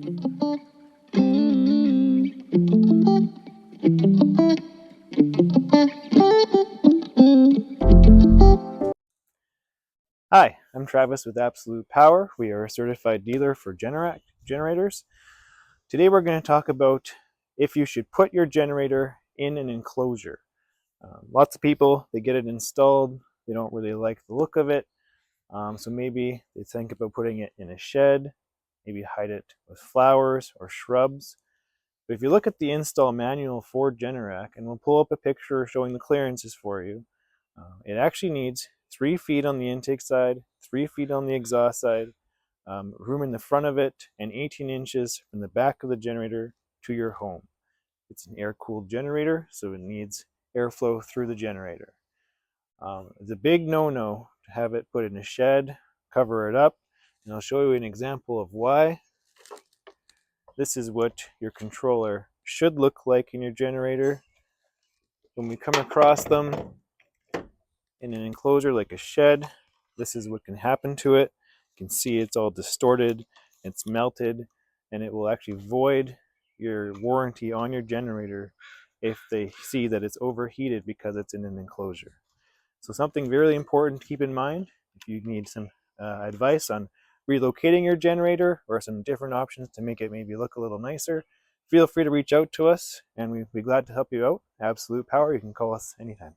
Hi, I'm Travis with Absolute Power. We are a certified dealer for Generac Generators. Today we're going to talk about if you should put your generator in an enclosure. Lots of people, they get it installed, they don't really like the look of it, so maybe they think about putting it in a shed, maybe hide it with flowers or shrubs. But if you look at the install manual for Generac, and we'll pull up a picture showing the clearances for you, it actually needs 3 feet on the intake side, 3 feet on the exhaust side, room in the front of it, and 18 inches from the back of the generator to your home. It's an air-cooled generator, so it needs airflow through the generator. It's a big no-no to have it put in a shed, cover it up, and I'll show you an example of why. This is what your controller should look like in your generator. When we come across them in an enclosure like a shed, this is what can happen to it. You can see it's all distorted, it's melted, and it will actually void your warranty on your generator if they see that it's overheated because it's in an enclosure. So something really important to keep in mind if you need some advice on relocating your generator or some different options to make it maybe look a little nicer, feel free to reach out to us and we'd be glad to help you out. Absolute Power, you can call us anytime.